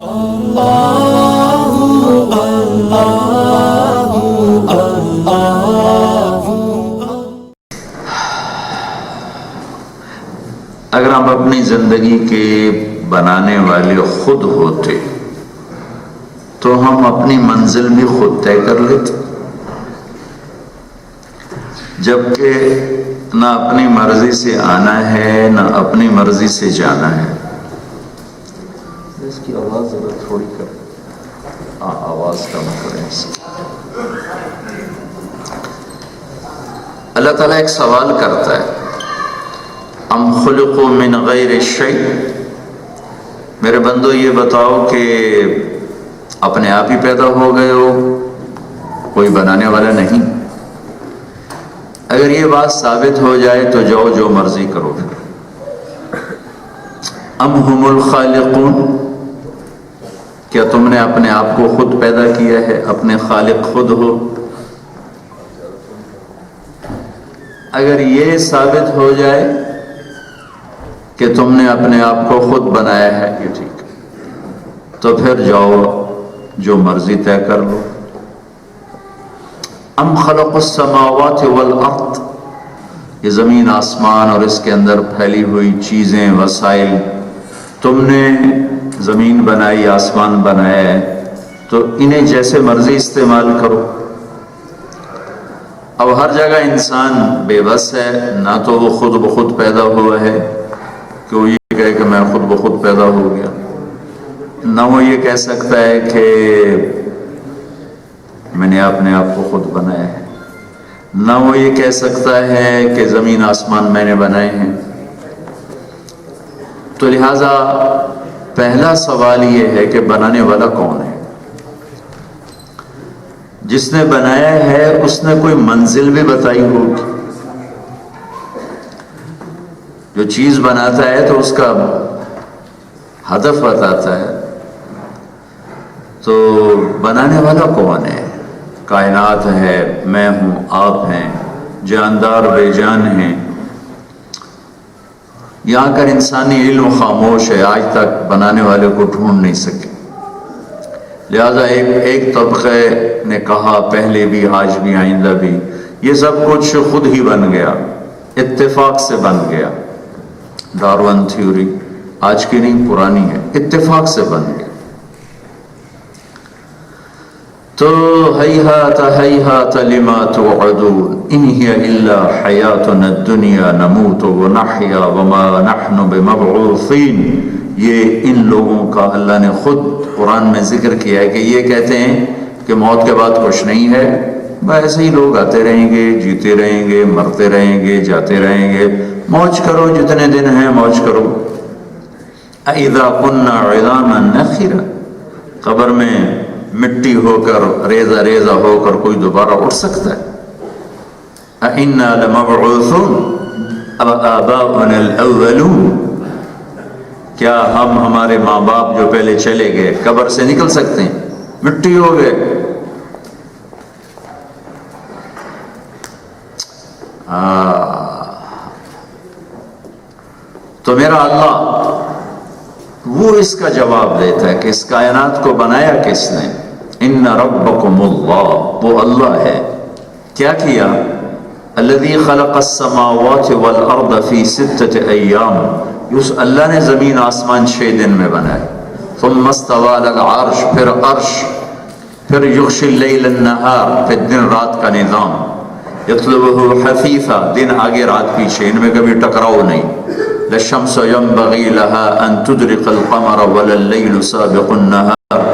اگر ہم اپنی زندگی کے بنانے والے خود ہوتے تو ہم اپنی منزل بھی خود طے کر لیتے، جبکہ نہ اپنی مرضی سے آنا ہے نہ اپنی مرضی سے جانا ہے۔ اس کی آواز ذرا تھوڑی کریں، آواز کم کریں اس کی۔ اللہ تعالیٰ ایک سوال کرتا ہے، ام خلقوا من غیر شیء، میرے بندو یہ بتاؤ کہ اپنے آپ ہی پیدا ہو گئے ہو، کوئی بنانے والا نہیں؟ اگر یہ بات ثابت ہو جائے تو جاؤ جو مرضی کرو۔ ام ہم الخالقون، کیا تم نے اپنے آپ کو خود پیدا کیا ہے، اپنے خالق خود ہو؟ اگر یہ ثابت ہو جائے کہ تم نے اپنے آپ کو خود بنایا ہے، یہ ٹھیک ہے، تو پھر جاؤ جو مرضی طے کر لو۔ ام خلق السماوات والارض، یہ زمین آسمان اور اس کے اندر پھیلی ہوئی چیزیں، وسائل، تم نے زمین بنائی، آسمان بنایا ہے، تو انہیں جیسے مرضی استعمال کرو۔ اب ہر جگہ انسان بے بس ہے، نہ تو وہ خود بخود پیدا ہوا ہے کہ وہ یہ کہے کہ میں خود بخود پیدا ہو گیا، نہ وہ یہ کہہ سکتا ہے کہ میں نے اپنے آپ کو خود بنایا ہے، نہ وہ یہ کہہ سکتا ہے کہ زمین آسمان میں نے بنائے ہیں۔ تو لہٰذا پہلا سوال یہ ہے کہ بنانے والا کون ہے؟ جس نے بنایا ہے اس نے کوئی منزل بھی بتائی ہوگی۔ جو چیز بناتا ہے تو اس کا ہدف بتاتا ہے، تو بنانے والا کون ہے؟ کائنات ہے، میں ہوں، آپ ہیں، جاندار بے جان ہیں۔ یہاں کر انسانی علم خاموش ہے، آج تک بنانے والے کو ڈھونڈ نہیں سکے۔ لہذا ایک طبقے نے کہا، پہلے بھی، آج بھی، آئندہ بھی، یہ سب کچھ خود ہی بن گیا، اتفاق سے بن گیا۔ ڈارون تھیوری آج کی نہیں، پرانی ہے، اتفاق سے بن گیا۔ تو ہیہات ہیہات لما توعدون ان ہی الا حیاتنا الدنیا نموت ونحیا وما نحن بمبعوثین۔ یہ ان لوگوں کا اللہ نے خود قرآن میں ذکر کیا ہے کہ یہ کہتے ہیں کہ موت کے بعد کچھ نہیں ہے، ایسے ہی لوگ آتے رہیں گے، جیتے رہیں گے، مرتے رہیں گے، جاتے رہیں گے، موج کرو، جتنے دن ہیں موج کرو۔ اذا كنا عظاما نخرا، قبر میں مٹی ہو کر، ریزہ ریزہ ہو کر کوئی دوبارہ اٹھ سکتا ہے؟ اِنَّا لَمَبْعُوثُونَ آبَاؤُنَا الْأَوَّلُونَ، کیا ہم، ہمارے ماں باپ جو پہلے چلے گئے، قبر سے نکل سکتے ہیں؟ مٹی ہو گئے۔ تو میرا اللہ وہ اس کا جواب دیتا ہے کہ اس کائنات کو بنایا کس نے؟ ان ربکم اللہ، وہ اللہ ہے۔ کیا کیا؟ الذی خلق السماوات والارض فی 6 ایام، اس اللہ نے زمین آسمان 6 دن میں بنائے۔ ثم استوى علی العرش، پھر عرش، پھر یغشی اللیل النہار، پھر دن رات کا نظام۔ یطلبہ حثیثا، دن آگے رات پیچھے، ان میں کبھی ٹکراؤ نہیں۔ للشمس ينبغي لها ان تدرك القمر ولا الليل سابق النهار،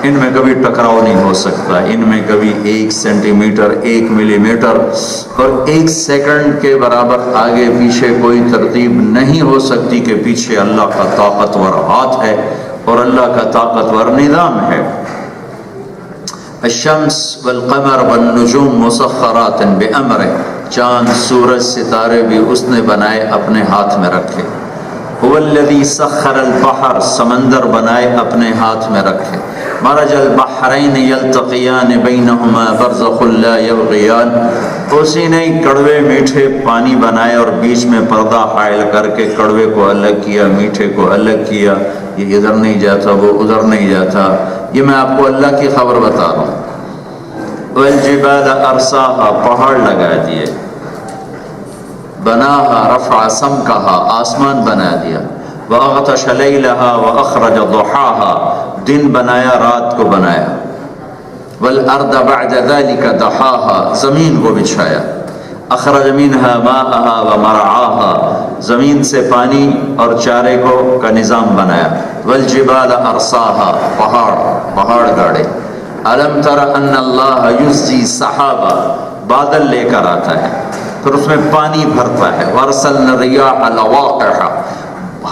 ان میں کبھی ٹکراؤ نہیں ہو سکتا، ان میں کبھی 1 سینٹی میٹر، 1 ملی میٹر اور 1 سیکنڈ کے برابر آگے پیچھے کوئی ترتیب نہیں ہو سکتی کہ پیچھے اللہ کا طاقتور ہاتھ ہے اور اللہ کا طاقتور نظام ہے۔ الشمس والقمر والنجوم مسخرات بامرہ، چاند، سورج، ستارے بھی اس نے بنائے، اپنے ہاتھ میں رکھے۔ هو الذی سخر البحر، سمندر بنائے، اپنے ہاتھ میں رکھے۔ مرج البحرین یلتقیان بینہما برزخ لا یبغیان، اسی نے کڑوے میٹھے پانی بنائے اور بیچ میں پردہ حائل کر کے کڑوے کو الگ کیا، میٹھے کو الگ کیا، یہ ادھر نہیں جاتا وہ ادھر نہیں جاتا۔ یہ میں آپ کو اللہ کی خبر بتا رہا ہوں۔ والجبال ارساہا، پہاڑ لگا دیے، بناہا رفع سمکہا، آسمان بنا دیا، واغطش لیلہا واخرج ضحاہا، دن بنایا رات کو بنایا، والارض بعد ذلك دحاہا، زمین کو بچھایا، اخرج منہا ماءہا ومرعاہا، زمین سے پانی اور چارے کو کا نظام بنایا، والجبال ارساہا، پہاڑ گاڑے، الم تر ان اللہ یزجی سحابا، بادل لے کر آتا ہے پھر اس میں پانی بھرتا ہے، وارسلنا الرياح لواقح،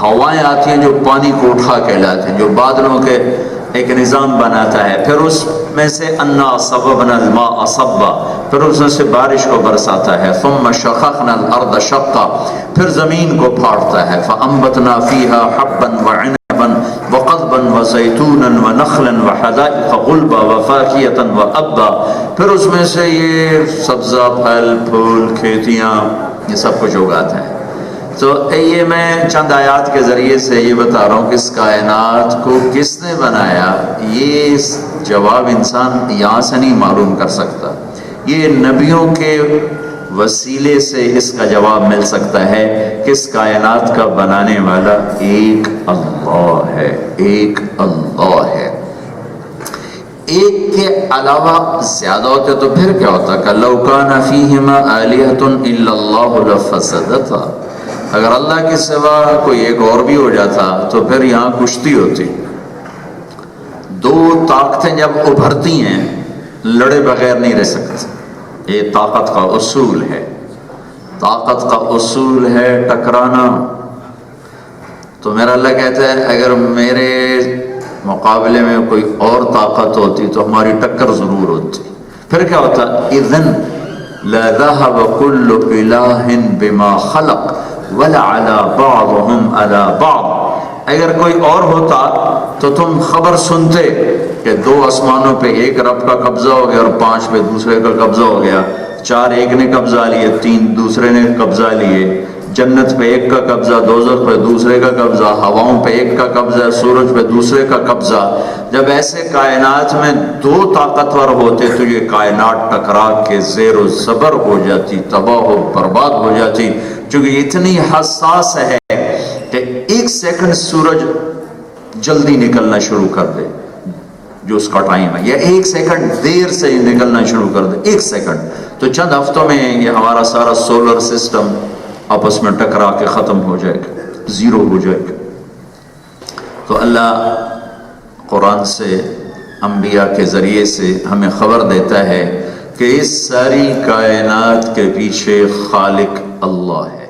ہوائیں آتی ہیں جو پانی کو اٹھا کے لاتے ہیں، جو بادلوں کے ایک نظام بناتا ہے، پھر اس میں سے انا صببنا الماء صبا، پھر اس میں سے بارش کو برساتا ہے، ثم شققنا الارض شقا، پھر زمین کو پھاڑتا ہے، فانبتنا فیہا حبا وعنبا وقضبا وزیتونا ونخلا وحدائق غلبا وفاکہتا وابا، پھر اس میں سے یہ سبزہ پھل پھول کھیتیاں یہ سب کچھ اگاتا ہے۔ تو یہ میں چند آیات کے ذریعے سے یہ بتا رہا ہوں کہ اس کائنات کو کس نے بنایا، یہ جواب انسان یہاں سے نہیں معلوم کر سکتا، یہ نبیوں کے وسیلے سے اس کا جواب مل سکتا ہے کہ اس کائنات کا بنانے والا ایک اللہ ہے، ایک اللہ ہے۔ ایک کے علاوہ زیادہ ہوتے تو پھر کیا ہوتا کہ لو کان فیہما آلہۃ الا اللہ لفسدتا، اگر اللہ کے سوا کوئی ایک اور بھی ہو جاتا تو پھر یہاں کشتی ہوتی۔ دو طاقتیں جب ابھرتی ہیں لڑے بغیر نہیں رہ سکتی، یہ طاقت کا اصول ہے، طاقت کا اصول ہے ٹکرانا۔ تو میرا اللہ کہتا ہے اگر میرے مقابلے میں کوئی اور طاقت ہوتی تو ہماری ٹکر ضرور ہوتی، پھر کیا ہوتا اذن لذهب كل الہ بما خلق ولعلى بعضهم على بعض، اگر کوئی اور ہوتا تو تم خبر سنتے کہ دو آسمانوں پہ ایک رب کا قبضہ ہو گیا اور 5 پہ دوسرے کا قبضہ ہو گیا، 4 ایک نے قبضہ لیے، 3 دوسرے نے قبضہ لیے، جنت پہ ایک کا قبضہ، دوزخ پہ دوسرے کا قبضہ، ہواؤں پہ ایک کا قبضہ، سورج پہ دوسرے کا قبضہ۔ جب ایسے کائنات میں 2 طاقتور ہوتے تو یہ کائنات ٹکرا کے زیر و زبر ہو جاتی، تباہ و برباد ہو جاتی، چونکہ اتنی حساس ہے کہ 1 سیکنڈ سورج جلدی نکلنا شروع کر دے جو اس کا ٹائم ہے، یا 1 سیکنڈ دیر سے نکلنا شروع کر دے، 1 سیکنڈ، تو چند ہفتوں میں یہ ہمارا سارا سولر سسٹم آپس میں ٹکرا کے ختم ہو جائے گا، زیرو ہو جائے گا۔ تو اللہ قرآن سے انبیاء کے ذریعے سے ہمیں خبر دیتا ہے کہ اس ساری کائنات کے پیچھے خالق اللہ ہے۔